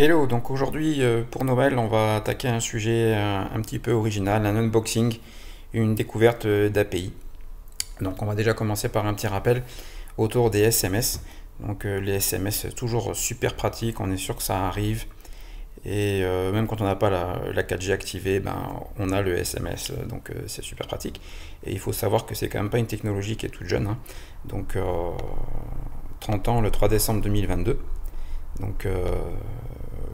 Hello, donc aujourd'hui pour Noël on va attaquer un sujet un petit peu original, un unboxing, une découverte d'API. Donc on va déjà commencer par un petit rappel autour des SMS. Donc les SMS c'est toujours super pratique, on est sûr que ça arrive. Et même quand on n'a pas la 4G activée, ben, on a le SMS, donc c'est super pratique. Et il faut savoir que c'est quand même pas une technologie qui est toute jeune, hein. Donc 30 ans le 3 décembre 2022. Donc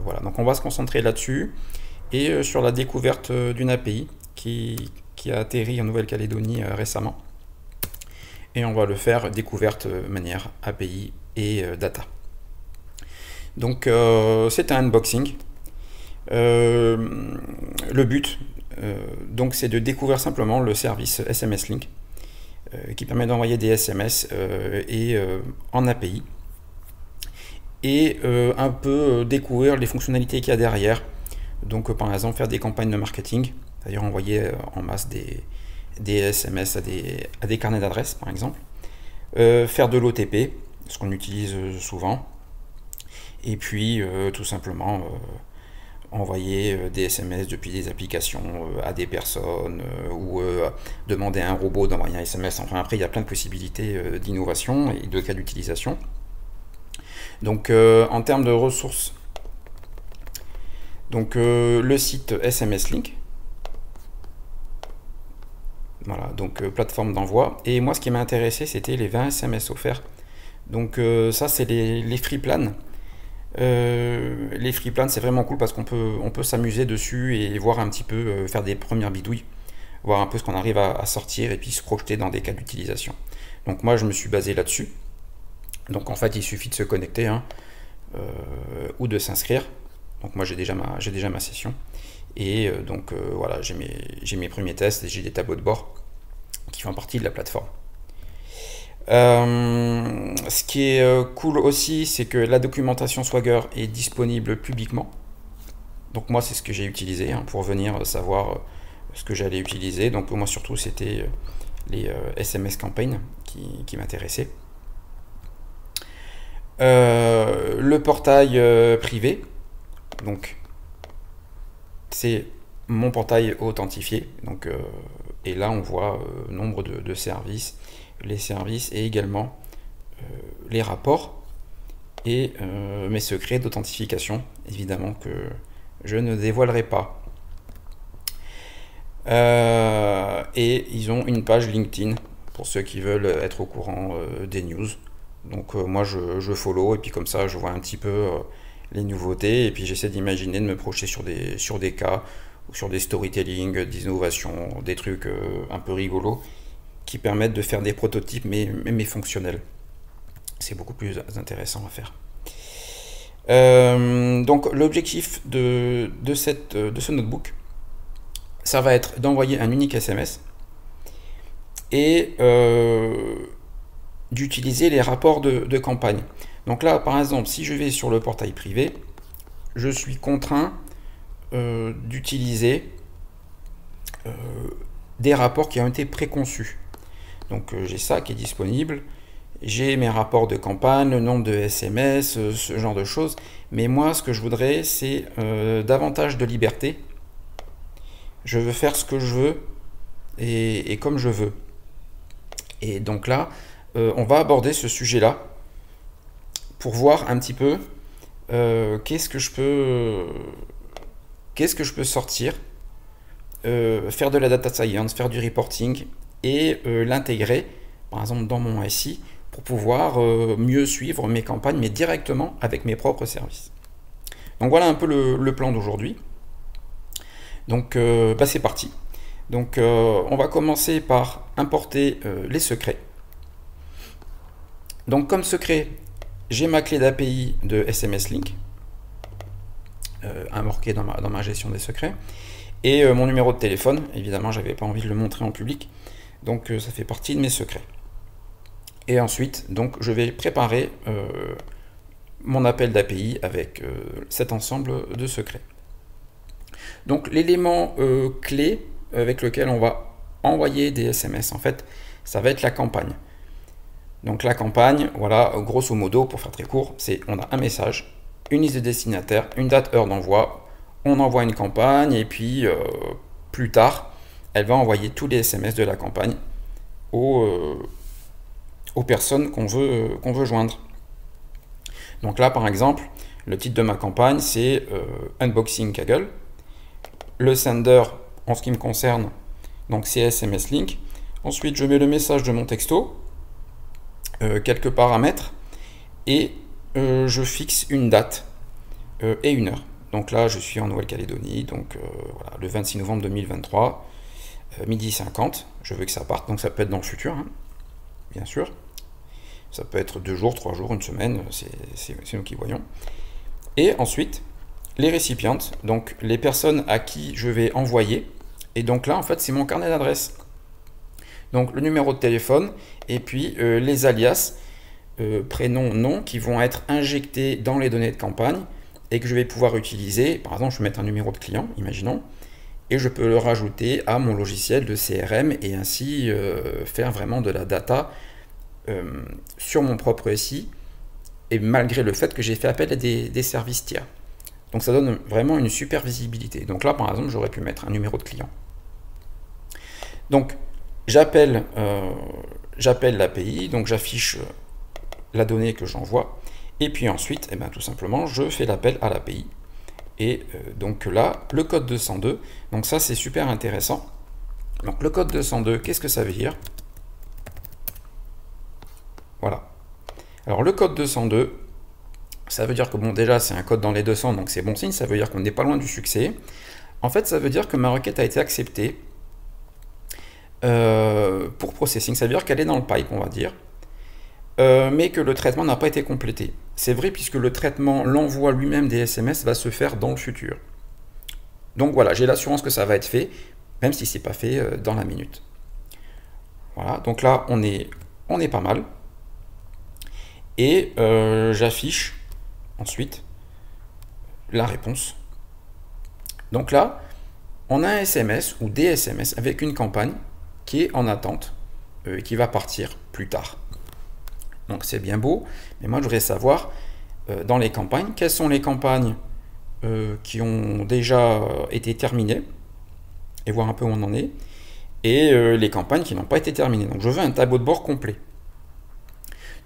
voilà, donc on va se concentrer là-dessus et sur la découverte d'une API qui a atterri en Nouvelle-Calédonie récemment. Et on va le faire découverte manière API et data. Donc c'est un unboxing. Le but, donc, c'est de découvrir simplement le service SMS Link qui permet d'envoyer des SMS en API et un peu découvrir les fonctionnalités qu'il y a derrière. Donc par exemple faire des campagnes de marketing, c'est-à-dire envoyer en masse des SMS à des carnets d'adresses par exemple, faire de l'OTP, ce qu'on utilise souvent, et puis tout simplement envoyer des SMS depuis des applications à des personnes ou demander à un robot d'envoyer un SMS. Enfin après il y a plein de possibilités d'innovation et de cas d'utilisation. Donc en termes de ressources, donc le site SMS Link, voilà, donc plateforme d'envoi. Et moi ce qui m'a intéressé c'était les 20 SMS offerts. Donc ça c'est les free plans. Les free plans c'est vraiment cool parce qu'on peut s'amuser dessus et voir un petit peu, faire des premières bidouilles, voir un peu ce qu'on arrive à sortir et puis se projeter dans des cas d'utilisation. Donc moi je me suis basé là-dessus. Donc en fait il suffit de se connecter, hein, ou de s'inscrire. Donc moi j'ai déjà ma session et donc voilà, j'ai mes premiers tests et j'ai des tableaux de bord qui font partie de la plateforme. Ce qui est cool aussi, c'est que la documentation Swagger est disponible publiquement. Donc moi c'est ce que j'ai utilisé, hein, pour venir savoir ce que j'allais utiliser. Donc moi surtout c'était les SMS campaign qui m'intéressaient. Le portail privé, donc c'est mon portail authentifié. Donc, et là on voit nombre de services, les services et également les rapports et mes secrets d'authentification, évidemment que je ne dévoilerai pas. Et ils ont une page LinkedIn pour ceux qui veulent être au courant des news. Donc moi je follow et puis comme ça je vois un petit peu les nouveautés et puis j'essaie d'imaginer de me projeter sur des cas ou sur des storytelling, d'innovation, des trucs un peu rigolos qui permettent de faire des prototypes mais fonctionnels. C'est beaucoup plus intéressant à faire. Donc l'objectif de ce notebook, ça va être d'envoyer un unique SMS et d'utiliser les rapports de campagne. Donc là, par exemple, si je vais sur le portail privé, je suis contraint d'utiliser des rapports qui ont été préconçus. Donc j'ai ça qui est disponible, j'ai mes rapports de campagne, le nombre de SMS, ce genre de choses. Mais moi, ce que je voudrais, c'est davantage de liberté. Je veux faire ce que je veux et comme je veux. Et donc là, on va aborder ce sujet-là pour voir un petit peu qu'est-ce que je peux sortir, faire de la data science, faire du reporting et l'intégrer, par exemple, dans mon SI pour pouvoir mieux suivre mes campagnes, mais directement avec mes propres services. Donc voilà un peu le plan d'aujourd'hui. Donc c'est parti. Donc on va commencer par importer les secrets. Donc comme secret, j'ai ma clé d'API de SMS Link, marquée dans ma gestion des secrets, et mon numéro de téléphone. Évidemment, j'avais pas envie de le montrer en public, donc ça fait partie de mes secrets. Et ensuite, donc, je vais préparer mon appel d'API avec cet ensemble de secrets. Donc l'élément clé avec lequel on va envoyer des SMS, en fait, ça va être la campagne. Donc la campagne, voilà, grosso modo, pour faire très court, c'est on a un message une liste de destinataires, une date, heure d'envoi, on envoie une campagne et puis plus tard, elle va envoyer tous les SMS de la campagne aux personnes qu'on veut joindre. Donc là, par exemple, le titre de ma campagne, c'est Unboxing Kaggle. Le sender, en ce qui me concerne, donc c'est SMS Link. Ensuite, je mets le message de mon texto, quelques paramètres, et je fixe une date et une heure. Donc là, je suis en Nouvelle-Calédonie, donc voilà, le 26 novembre 2023, midi 50. Je veux que ça parte, donc ça peut être dans le futur, hein, bien sûr. Ça peut être 2 jours, 3 jours, une semaine, c'est nous qui voyons. Et ensuite, les récipientes, donc les personnes à qui je vais envoyer. Et donc là, en fait, c'est mon carnet d'adresse. Donc le numéro de téléphone et puis les alias, prénom, nom, qui vont être injectés dans les données de campagne et que je vais pouvoir utiliser. Par exemple, je vais mettre un numéro de client, imaginons, et je peux le rajouter à mon logiciel de CRM et ainsi faire vraiment de la data sur mon propre SI, et malgré le fait que j'ai fait appel à des services tiers. Donc ça donne vraiment une super visibilité. Donc là, par exemple, j'aurais pu mettre un numéro de client. Donc j'appelle l'API, donc j'affiche la donnée que j'envoie, et puis ensuite, eh ben, tout simplement, je fais l'appel à l'API. Et donc là, le code 202, donc ça c'est super intéressant. Donc le code 202, qu'est-ce que ça veut dire? Voilà. Alors le code 202, ça veut dire que bon, déjà c'est un code dans les 200, donc c'est bon signe, ça veut dire qu'on n'est pas loin du succès. En fait, ça veut dire que ma requête a été acceptée pour processing, ça veut dire qu'elle est dans le pipe, on va dire, mais que le traitement n'a pas été complété. C'est vrai puisque le traitement, l'envoi lui-même des SMS va se faire dans le futur. Donc voilà, j'ai l'assurance que ça va être fait, même si c'est pas fait dans la minute. Voilà, donc là on est pas mal. Et j'affiche ensuite la réponse. Donc là, on a un SMS ou des SMS avec une campagne qui est en attente et qui va partir plus tard. Donc c'est bien beau, mais moi je voudrais savoir dans les campagnes, quelles sont les campagnes qui ont déjà été terminées, et voir un peu où on en est, et les campagnes qui n'ont pas été terminées. Donc je veux un tableau de bord complet.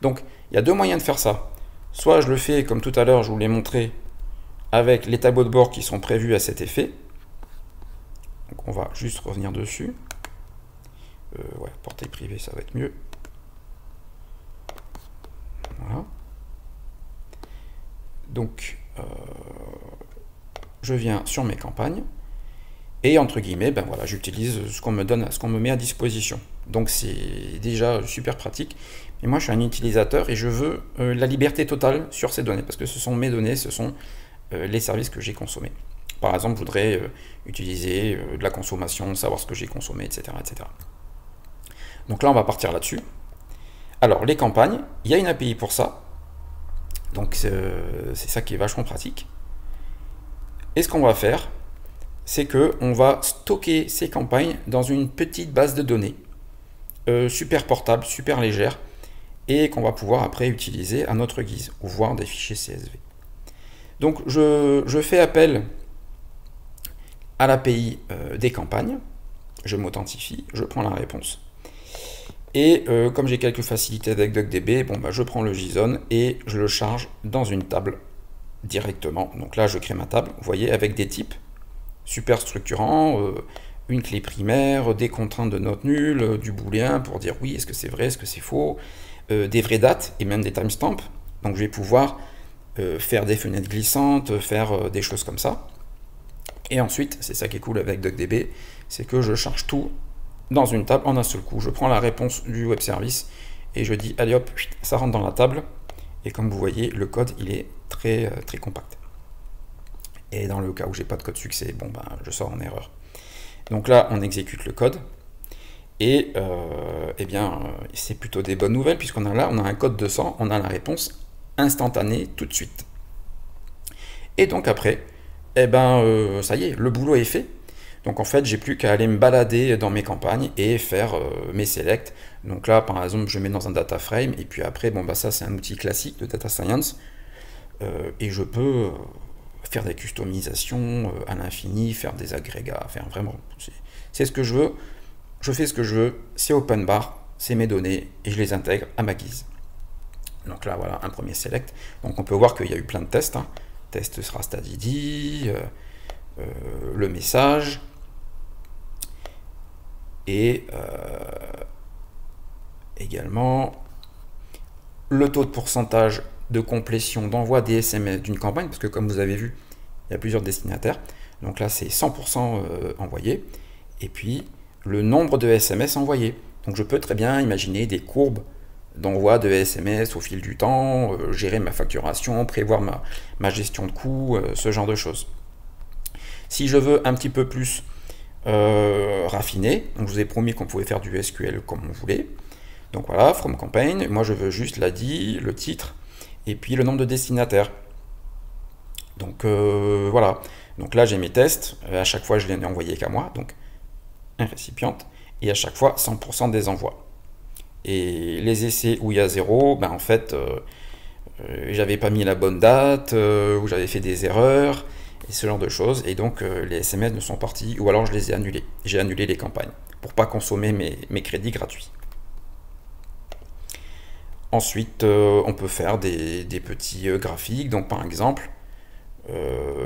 Donc il y a deux moyens de faire ça. Soit je le fais comme tout à l'heure, je vous l'ai montré, avec les tableaux de bord qui sont prévus à cet effet. Donc on va juste revenir dessus. Ouais, portail privé, ça va être mieux. Voilà. Donc je viens sur mes campagnes et entre guillemets, ben voilà, j'utilise ce qu'on me donne, ce qu'on me met à disposition. Donc c'est déjà super pratique. Mais moi je suis un utilisateur et je veux la liberté totale sur ces données parce que ce sont mes données, ce sont les services que j'ai consommés. Par exemple, je voudrais utiliser de la consommation, savoir ce que j'ai consommé, etc., etc. Donc là, on va partir là-dessus. Alors, les campagnes, il y a une API pour ça. Donc, c'est ça qui est vachement pratique. Et ce qu'on va faire, c'est qu'on va stocker ces campagnes dans une petite base de données, super portable, super légère, et qu'on va pouvoir après utiliser à notre guise, ou voir des fichiers CSV. Donc, je fais appel à l'API des campagnes, je m'authentifie, je prends la réponse. Et comme j'ai quelques facilités avec DuckDB, bon, bah, je prends le JSON et je le charge dans une table directement. Donc là, je crée ma table, vous voyez, avec des types super structurants, une clé primaire, des contraintes de note nulle, du booléen pour dire oui, est-ce que c'est vrai, est-ce que c'est faux, des vraies dates et même des timestamps. Donc je vais pouvoir faire des fenêtres glissantes, faire des choses comme ça. Et ensuite, c'est ça qui est cool avec DuckDB, c'est que je charge tout dans une table en un seul coup. Je prends la réponse du web service et je dis allez hop, ça rentre dans la table. Et comme vous voyez, le code il est très compact. Et dans le cas où j'ai pas de code succès, bon ben je sors en erreur. Donc là, on exécute le code et eh bien c'est plutôt des bonnes nouvelles puisqu'on a là, on a un code 200, on a la réponse instantanée tout de suite. Et donc après, eh ben ça y est, le boulot est fait. Donc en fait, j'ai plus qu'à aller me balader dans mes campagnes et faire mes selects. Donc là, par exemple, je mets dans un data frame et puis après, bon bah ça c'est un outil classique de data science. et je peux faire des customisations à l'infini, faire des agrégats, faire vraiment, c'est ce que je veux, je fais ce que je veux, c'est open bar, c'est mes données, et je les intègre à ma guise. Donc là, voilà, un premier select. Donc on peut voir qu'il y a eu plein de tests, hein. Test sera std, le message, et également le taux de pourcentage de complétion d'envoi des SMS d'une campagne, parce que comme vous avez vu, il y a plusieurs destinataires. Donc là, c'est 100% envoyé. Et puis, le nombre de SMS envoyés. Donc je peux très bien imaginer des courbes d'envoi de SMS au fil du temps, gérer ma facturation, prévoir ma gestion de coûts, ce genre de choses. Si je veux un petit peu plus raffiné, donc je vous ai promis qu'on pouvait faire du SQL comme on voulait. Donc voilà, from campaign, moi je veux juste l'ID, le titre, et puis le nombre de destinataires. Donc voilà, donc là j'ai mes tests, à chaque fois je les ai envoyés qu'à moi, donc un récipient, et à chaque fois 100% des envois. Et les essais où il y a 0, ben en fait, j'avais pas mis la bonne date, ou j'avais fait des erreurs, et ce genre de choses, et donc les SMS ne sont partis, ou alors je les ai annulés. J'ai annulé les campagnes, pour pas consommer mes crédits gratuits. Ensuite, on peut faire des petits graphiques, donc par exemple,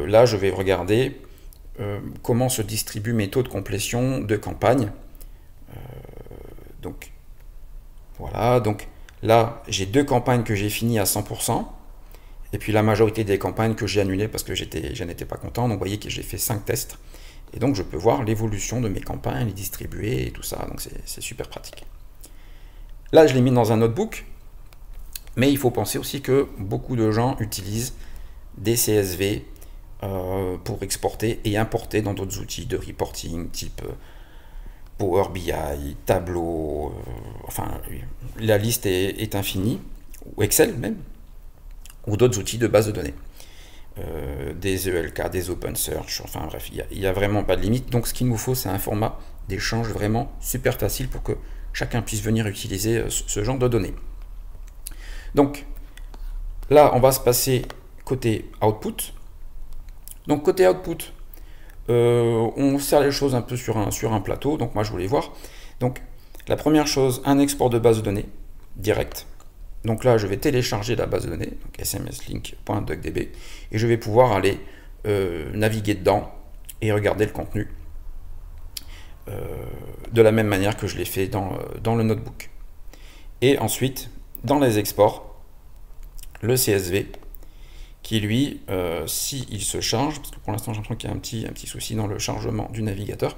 là je vais regarder comment se distribuent mes taux de complétion de campagne. Donc voilà, donc là j'ai 2 campagnes que j'ai finies à 100%, et puis la majorité des campagnes que j'ai annulées parce que je n'étais pas content. Donc vous voyez que j'ai fait 5 tests, et donc je peux voir l'évolution de mes campagnes, les distribuer et tout ça, donc c'est super pratique. Là je l'ai mis dans un notebook, mais il faut penser aussi que beaucoup de gens utilisent des CSV pour exporter et importer dans d'autres outils de reporting type Power BI, Tableau, enfin la liste est infinie, ou Excel même, ou d'autres outils de base de données, des ELK, des Open Search, enfin bref, il n'y a vraiment pas de limite. Donc ce qu'il nous faut, c'est un format d'échange vraiment super facile pour que chacun puisse venir utiliser ce genre de données. Donc là, on va se passer côté output. Donc côté output, on sert les choses un peu sur un plateau. Donc moi, je voulais voir. Donc la première chose, un export de base de données direct. Donc là, je vais télécharger la base de données, donc smslink.duckdb, et je vais pouvoir aller naviguer dedans et regarder le contenu de la même manière que je l'ai fait dans le notebook. Et ensuite, dans les exports, le CSV qui lui, s'il se charge, parce que pour l'instant j'ai l'impression qu'il y a un petit souci dans le chargement du navigateur,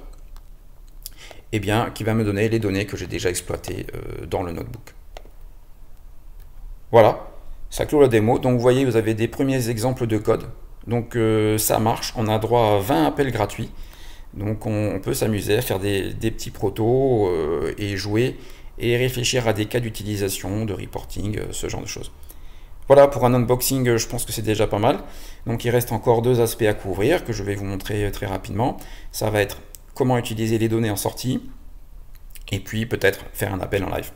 et bien qui va me donner les données que j'ai déjà exploitées dans le notebook. Voilà, ça clôt la démo. Donc vous voyez, vous avez des premiers exemples de code. Donc ça marche, on a droit à 20 appels gratuits. Donc on peut s'amuser à faire des petits protos et jouer et réfléchir à des cas d'utilisation, de reporting, ce genre de choses. Voilà, pour un unboxing, je pense que c'est déjà pas mal. Donc il reste encore 2 aspects à couvrir que je vais vous montrer très rapidement. Ça va être comment utiliser les données en sortie et puis peut-être faire un appel en live.